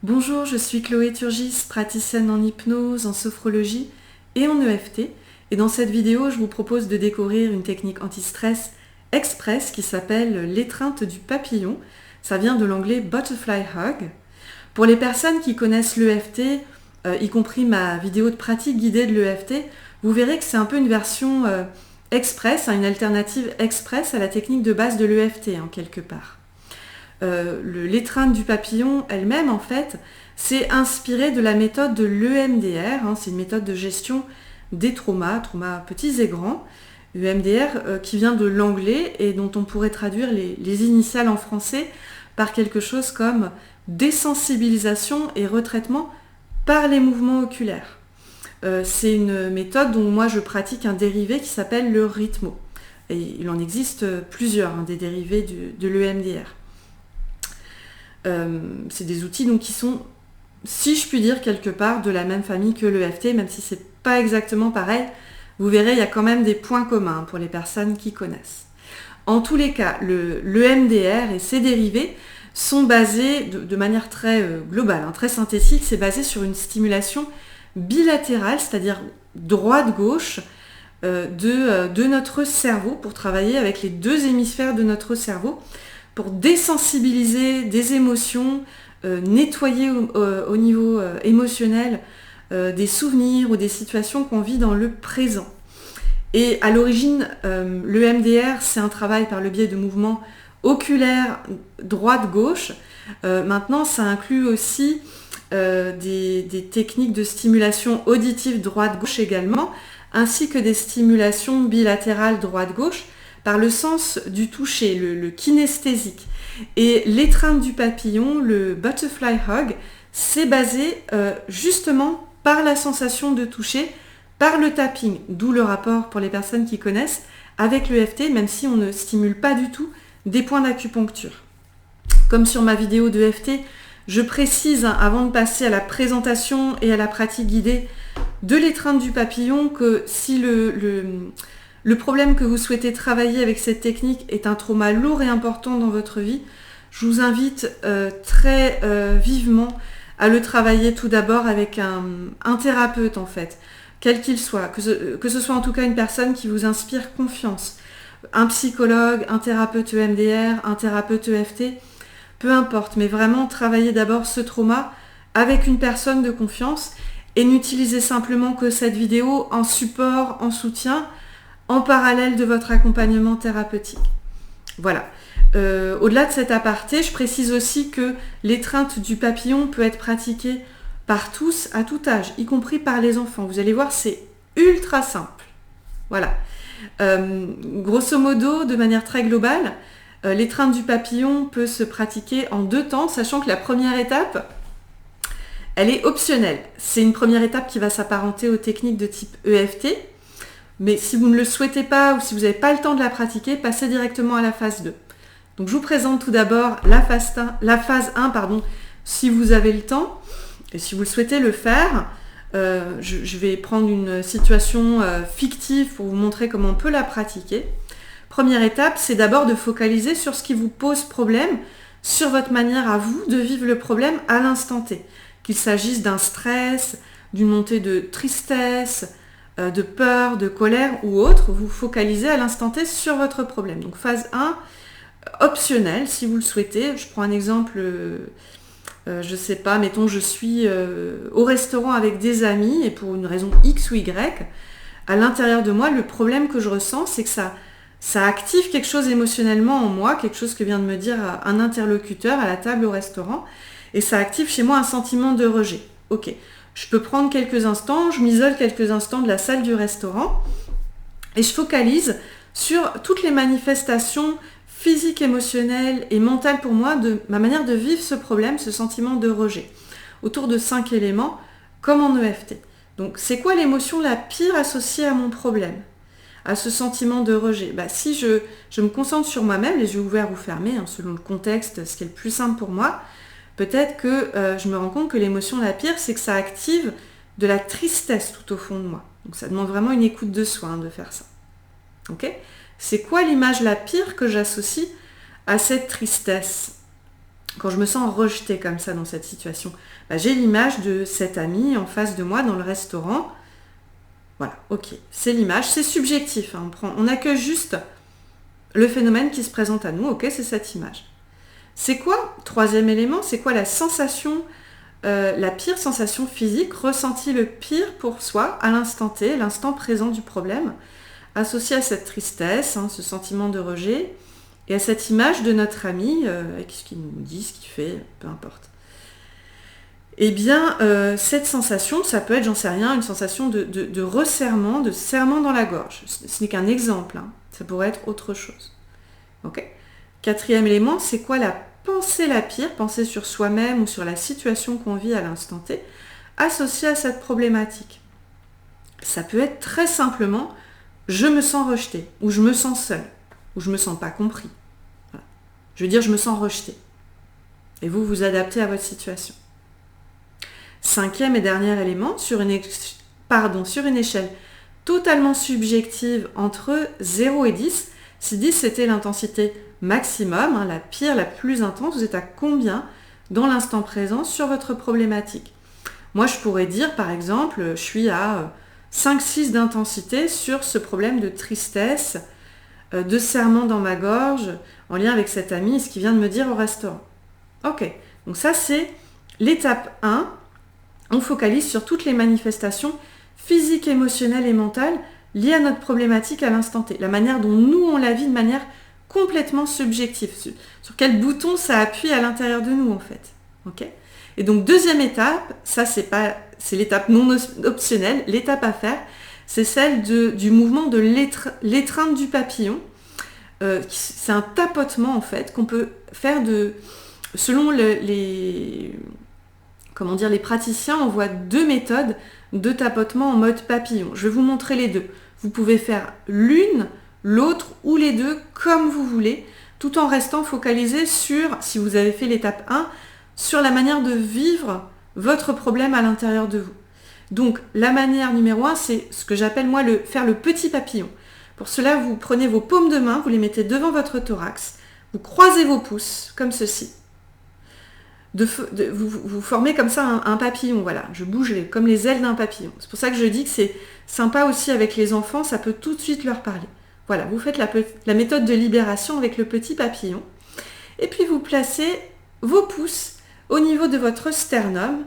Bonjour, je suis Chloé Turgis, praticienne en hypnose, en sophrologie et en EFT. Et dans cette vidéo, je vous propose de découvrir une technique anti-stress express qui s'appelle l'étreinte du papillon. Ça vient de l'anglais Butterfly Hug. Pour les personnes qui connaissent l'EFT, y compris ma vidéo de pratique guidée de l'EFT, vous verrez que c'est un peu une version express, une alternative express à la technique de base de l'EFT, quelque part. L'étreinte du papillon elle-même, en fait, c'est inspiré de la méthode de l'EMDR. C'est une méthode de gestion des traumas petits et grands. EMDR qui vient de l'anglais et dont on pourrait traduire les initiales en français par quelque chose comme désensibilisation et retraitement par les mouvements oculaires. C'est une méthode dont moi je pratique un dérivé qui s'appelle le rythmo. Et il en existe plusieurs, des dérivés de l'EMDR. C'est des outils donc, qui sont, si je puis dire, quelque part de la même famille que l'EFT, même si c'est pas exactement pareil. Vous verrez, il y a quand même des points communs pour les personnes qui connaissent. En tous les cas, l'EMDR et ses dérivés sont basés de manière très globale, très synthétique. C'est basé sur une stimulation bilatérale, c'est-à-dire droite-gauche de notre cerveau, pour travailler avec les deux hémisphères de notre cerveau, pour désensibiliser des émotions, nettoyer au niveau émotionnel des souvenirs ou des situations qu'on vit dans le présent. Et à l'origine, l'EMDR, c'est un travail par le biais de mouvements oculaires droite-gauche. Maintenant, ça inclut aussi des techniques de stimulation auditive droite-gauche également, ainsi que des stimulations bilatérales droite-gauche, par le sens du toucher, le kinesthésique. Et l'étreinte du papillon, le Butterfly Hug, c'est basé justement par la sensation de toucher, par le tapping, d'où le rapport pour les personnes qui connaissent avec l'EFT, même si on ne stimule pas du tout des points d'acupuncture. Comme sur ma vidéo d'EFT, je précise avant de passer à la présentation et à la pratique guidée de l'étreinte du papillon que si le problème que vous souhaitez travailler avec cette technique est un trauma lourd et important dans votre vie, je vous invite très vivement à le travailler tout d'abord avec un thérapeute, en fait, quel qu'il soit, que ce soit en tout cas une personne qui vous inspire confiance, un psychologue, un thérapeute EMDR, un thérapeute EFT, peu importe, mais vraiment travailler d'abord ce trauma avec une personne de confiance et n'utilisez simplement que cette vidéo en support, en soutien, en parallèle de votre accompagnement thérapeutique. Voilà. Au-delà de cet aparté, je précise aussi que l'étreinte du papillon peut être pratiquée par tous, à tout âge, y compris par les enfants. Vous allez voir, c'est ultra simple. Voilà. Grosso modo, de manière très globale, l'étreinte du papillon peut se pratiquer en 2 temps, sachant que la première étape, elle est optionnelle. C'est une première étape qui va s'apparenter aux techniques de type EFT. Mais si vous ne le souhaitez pas ou si vous n'avez pas le temps de la pratiquer, passez directement à la phase 2. Donc je vous présente tout d'abord la phase 1, si vous avez le temps et si vous le souhaitez le faire. Je vais prendre une situation fictive pour vous montrer comment on peut la pratiquer. Première étape, c'est d'abord de focaliser sur ce qui vous pose problème, sur votre manière à vous de vivre le problème à l'instant T. Qu'il s'agisse d'un stress, d'une montée de tristesse, de peur, de colère ou autre, vous focalisez à l'instant T sur votre problème. Donc phase 1, optionnelle si vous le souhaitez. Je prends un exemple, je sais pas, mettons je suis au restaurant avec des amis et pour une raison X ou Y, à l'intérieur de moi, le problème que je ressens, c'est que ça active quelque chose émotionnellement en moi, quelque chose que vient de me dire un interlocuteur à la table au restaurant, et ça active chez moi un sentiment de rejet. Ok. Je peux prendre quelques instants, je m'isole quelques instants de la salle du restaurant et je focalise sur toutes les manifestations physiques, émotionnelles et mentales pour moi de ma manière de vivre ce problème, ce sentiment de rejet, autour de 5 éléments comme en EFT. Donc c'est quoi l'émotion la pire associée à mon problème, à ce sentiment de rejet? Si je me concentre sur moi-même, les yeux ouverts ou fermés, selon le contexte, ce qui est le plus simple pour moi, peut-être que je me rends compte que l'émotion la pire, c'est que ça active de la tristesse tout au fond de moi. Donc ça demande vraiment une écoute de soi de faire ça. Ok ? C'est quoi l'image la pire que j'associe à cette tristesse? quand je me sens rejetée comme ça dans cette situation, j'ai l'image de cet ami en face de moi dans le restaurant. Voilà, ok, c'est l'image, c'est subjectif, hein, on accueille juste le phénomène qui se présente à nous, ok, c'est cette image. C'est quoi, troisième élément, c'est quoi la sensation, la pire sensation physique, ressentie le pire pour soi à l'instant T, l'instant présent du problème, associé à cette tristesse, hein, ce sentiment de rejet, et à cette image de notre ami, avec ce qu'il nous dit, ce qu'il fait, peu importe. Eh bien, cette sensation, ça peut être, j'en sais rien, une sensation de resserrement, de serrement dans la gorge. Ce n'est qu'un exemple, hein. Ça pourrait être autre chose. Ok ? Quatrième élément, c'est quoi la pensée la pire, pensée sur soi-même ou sur la situation qu'on vit à l'instant T, associée à cette problématique. Ça peut être très simplement, je me sens rejeté, ou je me sens seul, ou je me sens pas compris. Voilà. Je veux dire, je me sens rejeté. Et vous, vous adaptez à votre situation. Cinquième et dernier élément, sur une échelle totalement subjective entre 0 et 10, si 10 c'était l'intensité maximum, hein, la pire, la plus intense, vous êtes à combien dans l'instant présent sur votre problématique ? Moi, je pourrais dire, par exemple, je suis à 5-6 d'intensité sur ce problème de tristesse, de serrement dans ma gorge, en lien avec cet ami et ce qu'il vient de me dire au restaurant. Ok, donc ça c'est l'étape 1. On focalise sur toutes les manifestations physiques, émotionnelles et mentales liées à notre problématique à l'instant T. La manière dont nous, on la vit de manière complètement subjective. Sur quel bouton ça appuie à l'intérieur de nous, en fait. Okay ? Et donc, deuxième étape, ça, c'est l'étape non optionnelle. L'étape à faire, c'est celle du mouvement de l'étreinte du papillon. C'est un tapotement, en fait, qu'on peut faire selon les praticiens, on voit 2 méthodes de tapotement en mode papillon. Je vais vous montrer les deux. Vous pouvez faire l'une, l'autre ou les deux comme vous voulez, tout en restant focalisé sur, si vous avez fait l'étape 1, sur la manière de vivre votre problème à l'intérieur de vous. Donc, la manière numéro 1, c'est ce que j'appelle moi faire le petit papillon. Pour cela, vous prenez vos paumes de main, vous les mettez devant votre thorax, vous croisez vos pouces, comme ceci. Vous formez comme ça un papillon, voilà, je bouge comme les ailes d'un papillon. C'est pour ça que je dis que c'est sympa aussi avec les enfants, ça peut tout de suite leur parler. Voilà, vous faites la méthode de libération avec le petit papillon. Et puis vous placez vos pouces au niveau de votre sternum,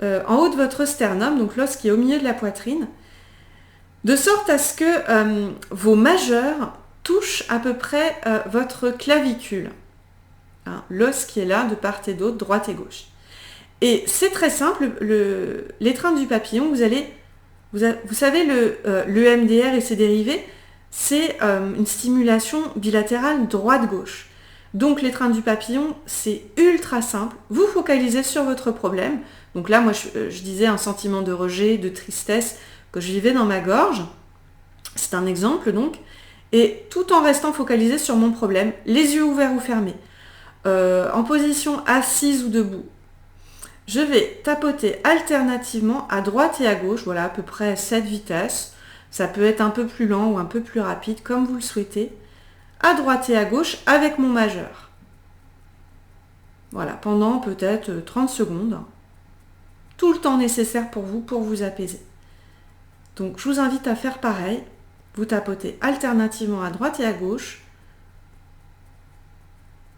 en haut de votre sternum, donc l'os qui est au milieu de la poitrine, de sorte à ce que vos majeurs touchent à peu près votre clavicule. Hein, l'os qui est là de part et d'autre, droite et gauche. Et c'est très simple, l'étreinte du papillon, vous savez, le EMDR et ses dérivés, c'est une stimulation bilatérale droite-gauche. Donc l'étreinte du papillon, c'est ultra simple. Vous focalisez sur votre problème. Donc là, moi, je disais un sentiment de rejet, de tristesse que je vivais dans ma gorge. C'est un exemple, donc. Et tout en restant focalisé sur mon problème, les yeux ouverts ou fermés. En position assise ou debout. Je vais tapoter alternativement à droite et à gauche, voilà, à peu près 7 vitesses. Ça peut être un peu plus lent ou un peu plus rapide, comme vous le souhaitez. À droite et à gauche avec mon majeur. Voilà, pendant peut-être 30 secondes. Tout le temps nécessaire pour vous apaiser. Donc je vous invite à faire pareil. Vous tapotez alternativement à droite et à gauche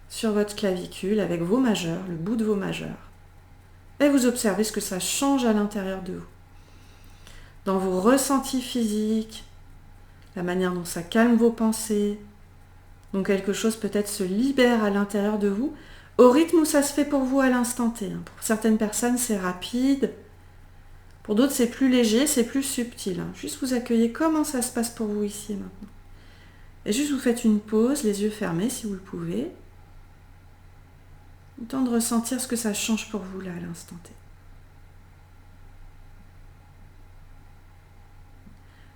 sur votre clavicule avec vos majeurs, le bout de vos majeurs. Et vous observez ce que ça change à l'intérieur de vous. Dans vos ressentis physiques, la manière dont ça calme vos pensées, donc quelque chose peut-être se libère à l'intérieur de vous, au rythme où ça se fait pour vous à l'instant T. Pour certaines personnes, c'est rapide. Pour d'autres, c'est plus léger, c'est plus subtil. Juste vous accueillez comment ça se passe pour vous ici et maintenant. Et juste vous faites une pause, les yeux fermés si vous le pouvez. Le temps de ressentir ce que ça change pour vous là à l'instant T.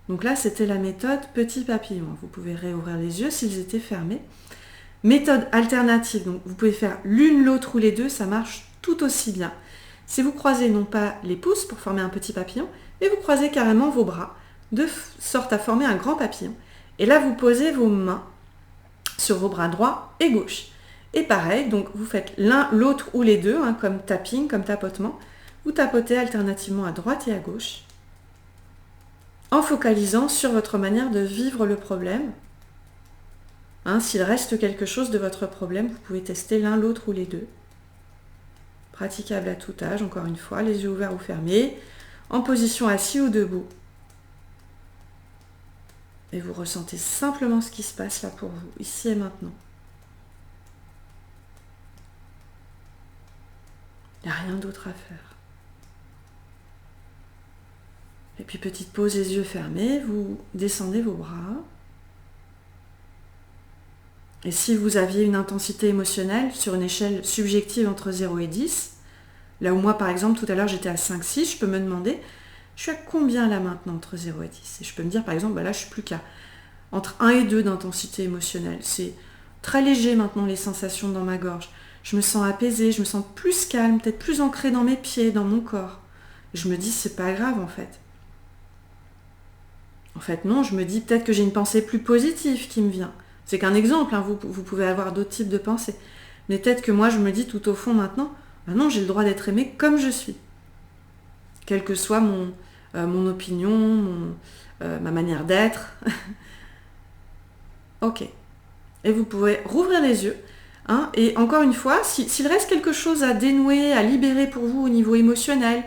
Donc là, c'était la méthode petit papillon. Vous pouvez réouvrir les yeux s'ils étaient fermés. Méthode alternative, donc vous pouvez faire l'une, l'autre ou les deux, ça marche tout aussi bien. Si vous croisez non pas les pouces pour former un petit papillon, mais vous croisez carrément vos bras, de sorte à former un grand papillon. Et là, vous posez vos mains sur vos bras droit et gauche. Et pareil, donc vous faites l'un, l'autre ou les deux, hein, comme tapping, comme tapotement. Vous tapotez alternativement à droite et à gauche, en focalisant sur votre manière de vivre le problème. Hein, s'il reste quelque chose de votre problème, vous pouvez tester l'un, l'autre ou les deux. Praticable à tout âge, encore une fois, les yeux ouverts ou fermés, en position assis ou debout. Et vous ressentez simplement ce qui se passe là pour vous, ici et maintenant. Il n'y a rien d'autre à faire. Et puis petite pause, les yeux fermés, vous descendez vos bras. Et si vous aviez une intensité émotionnelle sur une échelle subjective entre 0 et 10, là où moi par exemple tout à l'heure j'étais à 5-6, je peux me demander, je suis à combien là maintenant entre 0 et 10 ? Et je peux me dire par exemple, là je suis plus qu'à entre 1 et 2 d'intensité émotionnelle. C'est très léger maintenant les sensations dans ma gorge. Je me sens apaisée, je me sens plus calme, peut-être plus ancrée dans mes pieds, dans mon corps. Et je me dis, c'est pas grave en fait. En fait non, je me dis peut-être que j'ai une pensée plus positive qui me vient. C'est qu'un exemple, hein, vous pouvez avoir d'autres types de pensées. Mais peut-être que moi je me dis tout au fond maintenant, non, j'ai le droit d'être aimée comme je suis. Quelle que soit mon opinion, ma manière d'être. Ok. Et vous pouvez rouvrir les yeux. Hein, et encore une fois, s'il reste quelque chose à dénouer, à libérer pour vous au niveau émotionnel,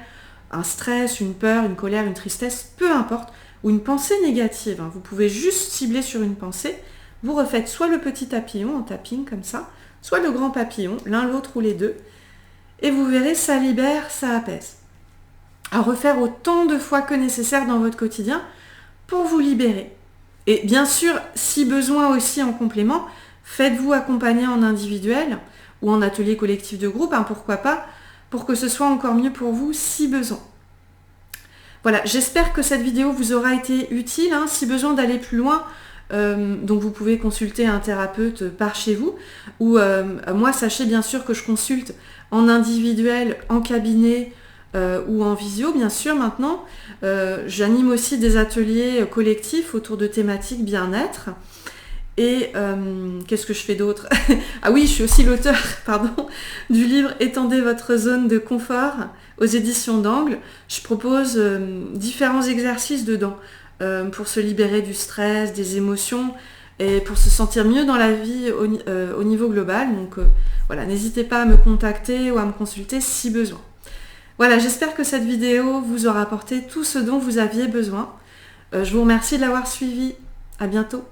un stress, une peur, une colère, une tristesse, peu importe, ou une pensée négative, hein, vous pouvez juste cibler sur une pensée, vous refaites soit le petit papillon en tapping comme ça, soit le grand papillon, l'un, l'autre ou les deux, et vous verrez, ça libère, ça apaise. À refaire autant de fois que nécessaire dans votre quotidien pour vous libérer. Et bien sûr, si besoin aussi en complément, faites-vous accompagner en individuel ou en atelier collectif de groupe, hein, pourquoi pas, pour que ce soit encore mieux pour vous si besoin. Voilà, j'espère que cette vidéo vous aura été utile. Hein, si besoin d'aller plus loin, donc vous pouvez consulter un thérapeute par chez vous. Ou moi, sachez bien sûr que je consulte en individuel, en cabinet ou en visio, bien sûr maintenant. J'anime aussi des ateliers collectifs autour de thématiques bien-être. Et qu'est-ce que je fais d'autre ? Ah oui, je suis aussi l'auteur du livre « Étendez votre zone de confort » aux éditions d'Angle. Je propose différents exercices dedans pour se libérer du stress, des émotions et pour se sentir mieux dans la vie au niveau global. Donc voilà, n'hésitez pas à me contacter ou à me consulter si besoin. Voilà, j'espère que cette vidéo vous aura apporté tout ce dont vous aviez besoin. Je vous remercie de l'avoir suivi. À bientôt.